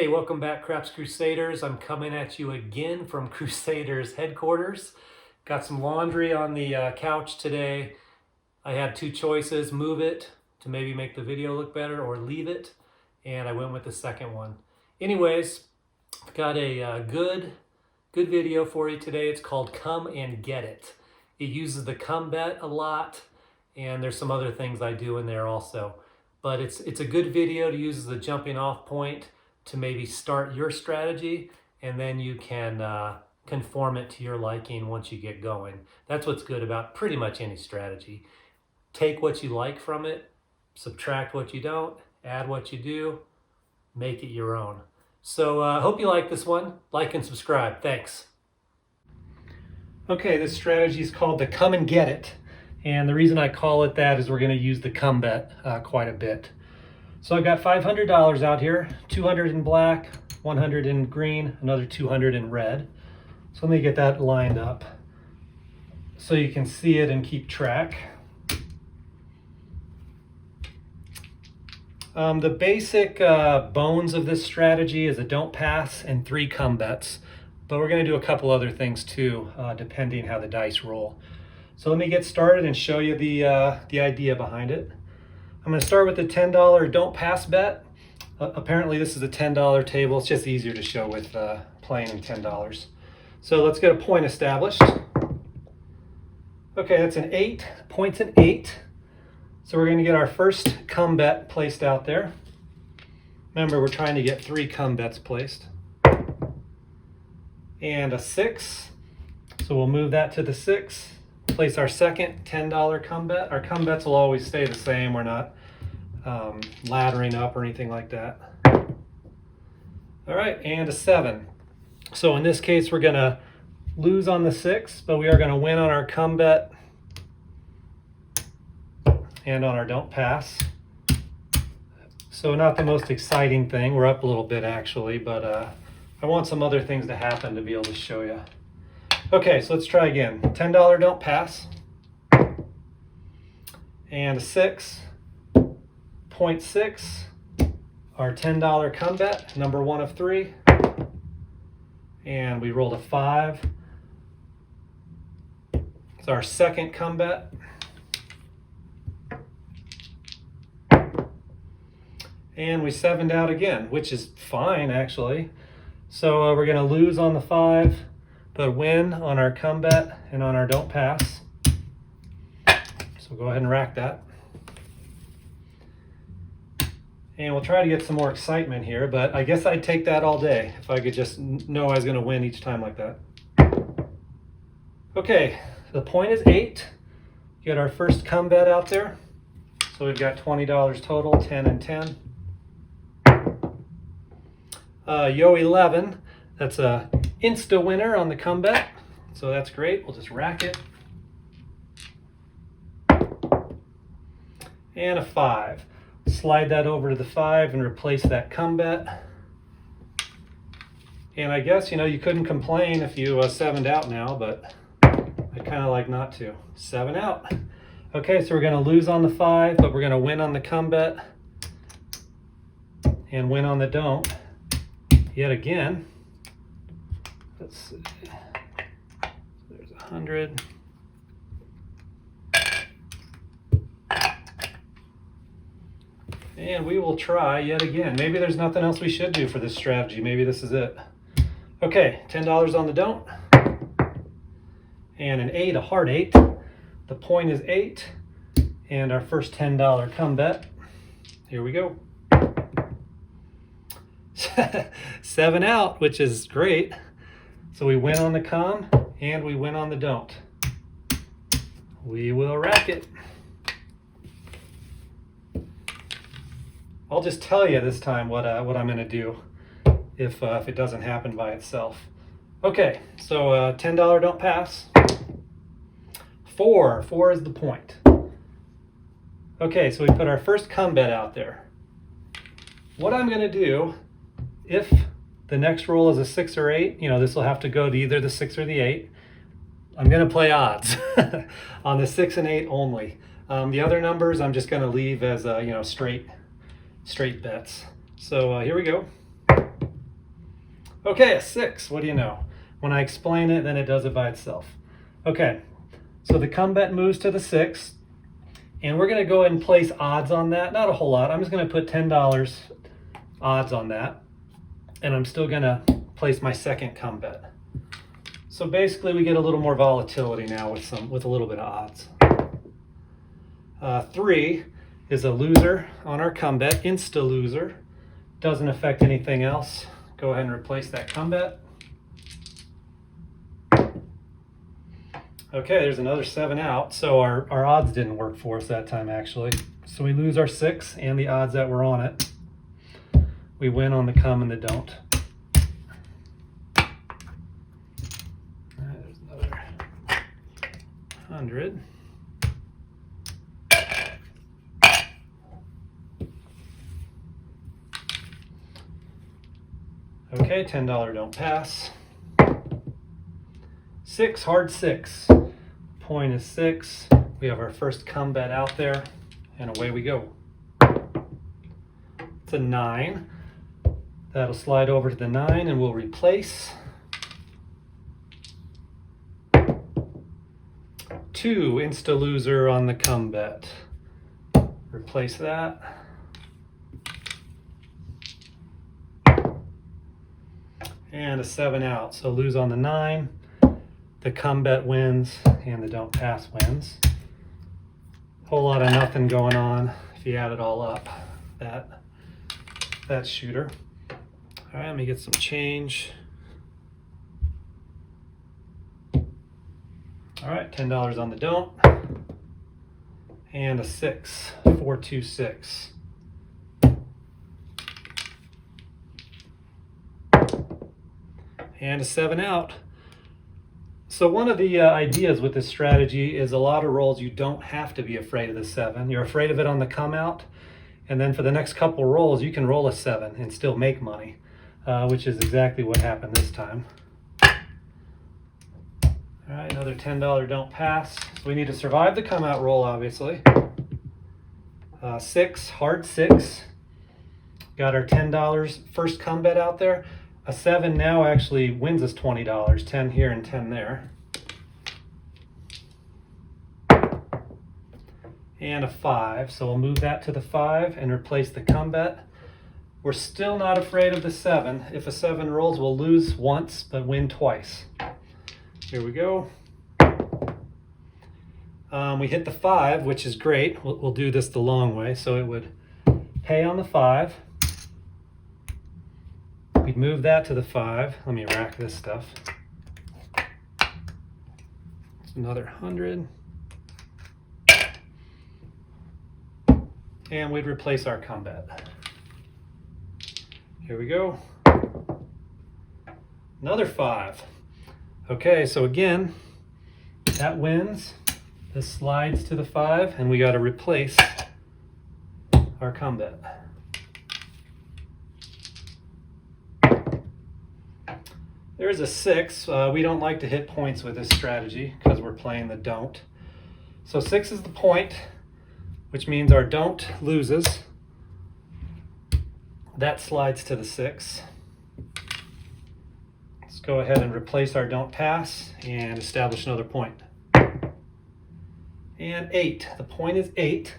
Hey, welcome back, Craps Crusaders. I'm coming at you again from Crusaders headquarters. Got some laundry on the couch today. I had two choices: move it to maybe make the video look better, or leave it, and I went with the second one. Anyways, I've got a good video for you today. It's called Come and Get It. It uses the come bet a lot, and there's some other things I do in there also. But it's a good video to use as a jumping off point to maybe start your strategy, and then you can conform it to your liking once you get going. That's what's good about pretty much any strategy. Take what you like from it, subtract what you don't, add what you do, make it your own. So I hope you like this one. Like and subscribe. Thanks. Okay, this strategy is called the Come and Get It. And the reason I call it that is we're going to use the come bet quite a bit. So I've got $500 out here, 200 in black, 100 in green, another 200 in red. So let me get that lined up so you can see it and keep track. The basic bones of this strategy is a don't pass and 3 come bets, but we're going to do a couple other things too, depending how the dice roll. So let me get started and show you the idea behind it. I'm going to start with the $10 don't pass bet. Apparently this is a $10 table. It's just easier to show with playing in $10. So let's get a point established. Okay, that's an 8. Point's an 8. So we're going to get our first come bet placed out there. Remember, we're trying to get 3 come bets placed. And a 6. So we'll move that to the 6. Place our second $10 come bet. Our come bets will always stay the same. We're not laddering up or anything like that. All right, and a 7. So in this case, we're going to lose on the 6, but we are going to win on our come bet and on our don't pass. So not the most exciting thing. We're up a little bit actually, but I want some other things to happen to be able to show you. Okay, so let's try again. $10 don't pass. And a 6. 0.6. Our $10 come bet, number 1 of 3. And we rolled a 5. It's our second come bet. And we 7'd out again, which is fine actually. So we're going to lose on the 5. But win on our come bet and on our don't pass. So go ahead and rack that. And we'll try to get some more excitement here, but I guess I'd take that all day if I could just know I was going to win each time like that. Okay, the point is 8. Get our first come bet out there. So we've got $20 total, 10 and 10. Yo 11, that's a insta winner on the come bet, so that's great. We'll just rack it. And a 5. Slide that over to the 5 and replace that come bet. And I guess, you couldn't complain if you 7'd out now, but I kind of like not to. 7 out. Okay, so we're going to lose on the 5, but we're going to win on the come bet and win on the don't yet again. Let's see. There's 100. And we will try yet again. Maybe there's nothing else we should do for this strategy. Maybe this is it. Okay, $10 on the don't. And an 8, a hard 8. The point is 8. And our first $10 come bet. Here we go. 7 out, which is great. So we win on the come and we win on the don't. We will rack it. I'll just tell you this time what I'm going to do if it doesn't happen by itself. Okay, so $10 don't pass. 4 is the point. Okay, so we put our first come bet out there. What I'm going to do, if the next roll is a 6 or 8, this will have to go to either the 6 or the 8. I'm going to play odds on the 6 and 8 only. The other numbers I'm just going to leave as straight bets. So here we go. Okay, a 6, what do you know? When I explain it, then it does it by itself. Okay, so the come bet moves to the 6, and we're gonna go ahead and place odds on that. Not a whole lot, I'm just gonna put $10 odds on that, and I'm still gonna place my second come bet. So basically we get a little more volatility now with a little bit of odds. 3 is a loser on our come bet, insta loser. Doesn't affect anything else. Go ahead and replace that come bet. Okay, there's another 7 out. So our odds didn't work for us that time actually. So we lose our 6 and the odds that were on it. We win on the come and the don't. There's another 100. Okay, $10 don't pass. 6, hard 6. Point is 6. We have our first come bet out there, and away we go. It's a 9. That'll slide over to the 9, and we'll replace. 2, insta loser on the come bet. Replace that. And a 7 out, so lose on the 9. The come bet wins, and the don't pass wins. Whole lot of nothing going on if you add it all up. That shooter. All right, let me get some change. All right, $10 on the don't. And a 6, 426. And a 7 out. So one of the ideas with this strategy is a lot of rolls you don't have to be afraid of the 7. You're afraid of it on the come out, and then for the next couple rolls you can roll a 7 and still make money, which is exactly what happened this time. All right, another $10 don't pass. So we need to survive the come out roll, obviously. 6, hard 6. Got our $10 first come bet out there. A 7 now actually wins us $20, 10 here and 10 there. And a 5, so we'll move that to the 5 and replace the come bet. We're still not afraid of the 7. If a 7 rolls, we'll lose once, but win twice. Here we go. We hit the 5, which is great. We'll do this the long way, so it would pay on the 5. We'd move that to the 5. Let me rack this stuff. It's another 100. And we'd replace our come bet. Here we go. Another 5. Okay, so again, that wins. This slides to the 5, and we got to replace our come bet. There's a 6. We don't like to hit points with this strategy because we're playing the don't. So 6 is the point, which means our don't loses. That slides to the 6. Let's go ahead and replace our don't pass and establish another point. And 8. The point is 8.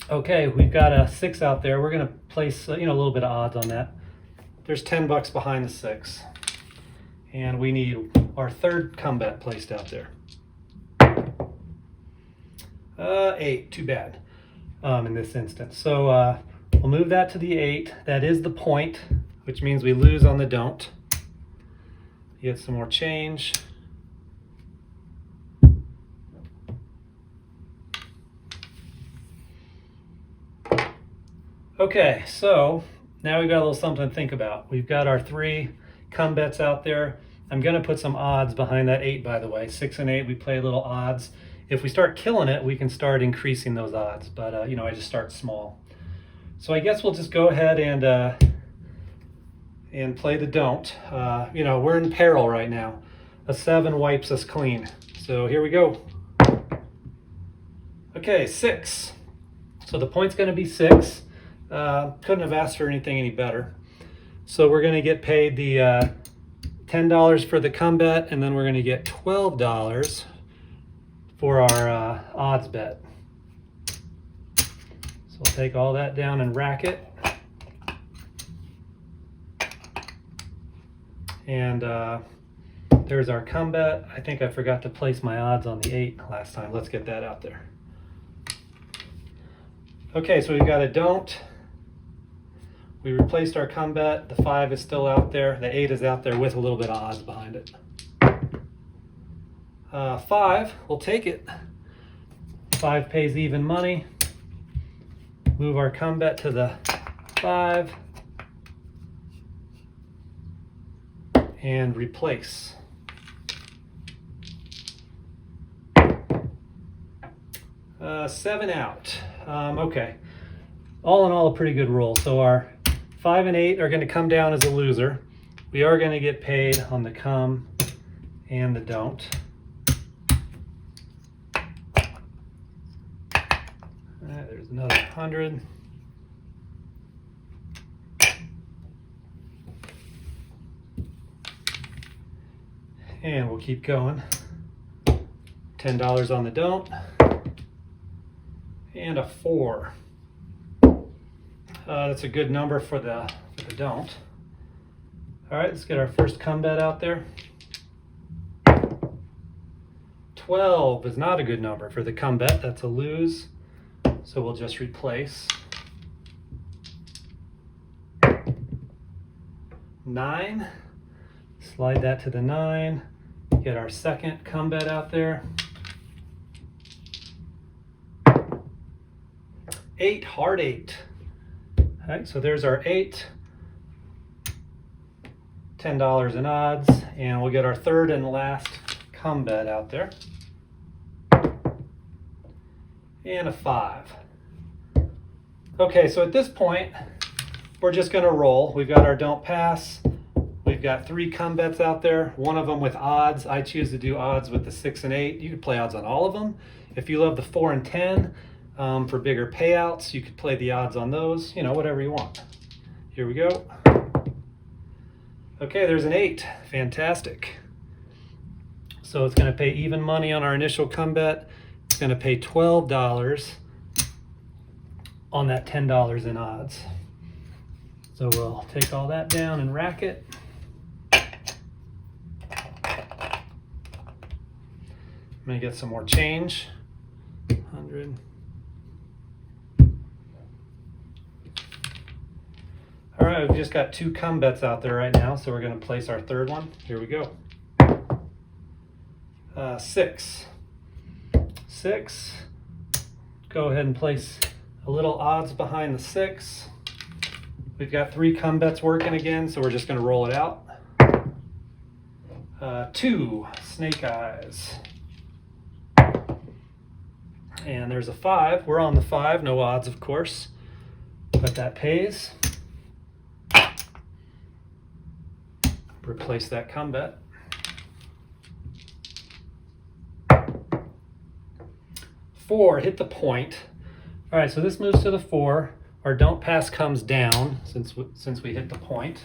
Okay, we've got a 6 out there. We're going to place a little bit of odds on that. There's $10 behind the 6. And we need our third come bet placed out there. 8, too bad in this instance. So we'll move that to the 8. That is the point, which means we lose on the don't. Get some more change. Okay, so now we've got a little something to think about. We've got our 3 come bets out there. I'm going to put some odds behind that 8, by the way. 6 and 8, we play little odds. If we start killing it, we can start increasing those odds. But, I just start small. So I guess we'll just go ahead and play the don't. We're in peril right now. A 7 wipes us clean. So here we go. Okay, 6. So the point's going to be 6. Couldn't have asked for anything any better. So we're going to get paid the $10 for the come bet, and then we're going to get $12 for our odds bet. So we'll take all that down and rack it. And there's our come bet. I think I forgot to place my odds on the 8 last time. Let's get that out there. Okay, so we've got a don't. We replaced our come bet. The 5 is still out there. The 8 is out there with a little bit of odds behind it. 5, we'll take it. 5 pays even money. Move our come bet to the 5. And replace. Seven out. Okay. All in all, a pretty good roll. So our 5 and 8 are going to come down as a loser. We are going to get paid on the come and the don't. All right, there's another 100. And we'll keep going. $10 on the don't. And a 4. That's a good number for the don't. All right, let's get our first come bet out there. 12 is not a good number for the come bet. That's a lose. So we'll just replace. 9. Slide that to the 9. Get our second come bet out there. 8, hard 8. All right, so there's our 8. $10 in odds, and we'll get our third and last come bet out there. And a 5. Okay, so at this point, we're just going to roll. We've got our don't pass. We've got 3 come bets out there, one of them with odds. I choose to do odds with the 6 and 8. You could play odds on all of them. If you love the 4 and 10 for bigger payouts, you could play the odds on those, whatever you want. Here we go. Okay, there's an 8. Fantastic. So it's going to pay even money on our initial come bet. It's going to pay $12 on that $10 in odds. So we'll take all that down and rack it. I'm going to get some more change. 100. All right, we've just got 2 come bets out there right now, so we're going to place our third one. Here we go. 6. 6. Go ahead and place a little odds behind the 6. We've got 3 come bets working again, so we're just going to roll it out. 2, snake eyes. And there's a 5. We're on the 5, no odds, of course, but that pays. Replace that come bet. 4, hit the point. All right, so this moves to the 4. Our don't pass comes down since we hit the point.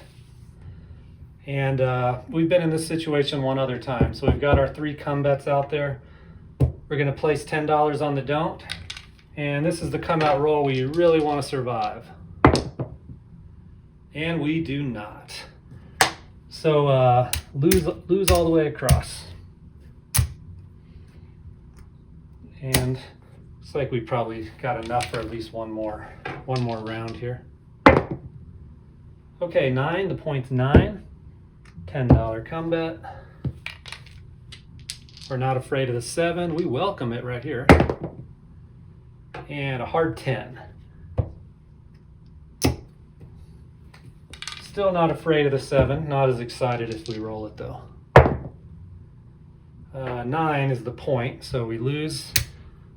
And we've been in this situation one other time. So we've got our 3 come bets out there. We're going to place $10 on the don't. And this is the come out roll we really want to survive. And we do not. So lose all the way across. And looks like we probably got enough for at least one more round here. Okay, 9, the point's 9. $10 come bet. We're not afraid of the 7. We welcome it right here. And a hard 10. Still not afraid of the 7. Not as excited if we roll it though. 9 is the point, so we lose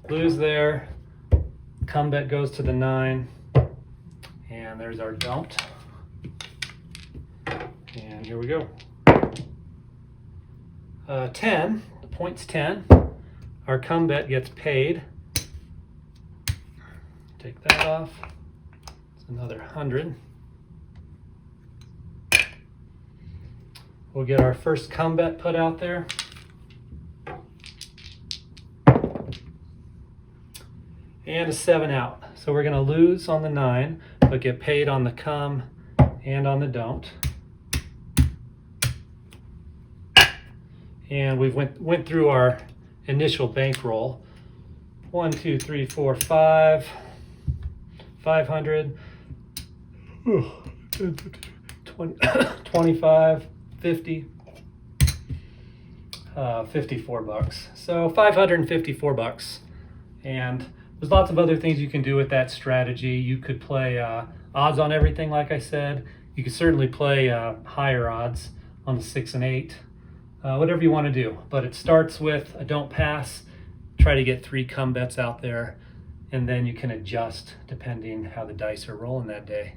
there. Come bet goes to the 9. And there's our don't. And here we go. 10, the point's 10. Our come bet gets paid. Take that off. It's another 100. We'll get our first come bet put out there. And a 7 out. So we're going to lose on the 9, but get paid on the come and on the don't. And we've went through our initial bankroll. 1, 2, 3, 4, 5, 500, 20, 25, 50, 54 bucks. So 554 bucks. And there's lots of other things you can do with that strategy. You could play odds on everything, like I said. You could certainly play higher odds on the 6 and 8, whatever you want to do. But it starts with a don't pass. Try to get 3 come bets out there, and then you can adjust depending how the dice are rolling that day.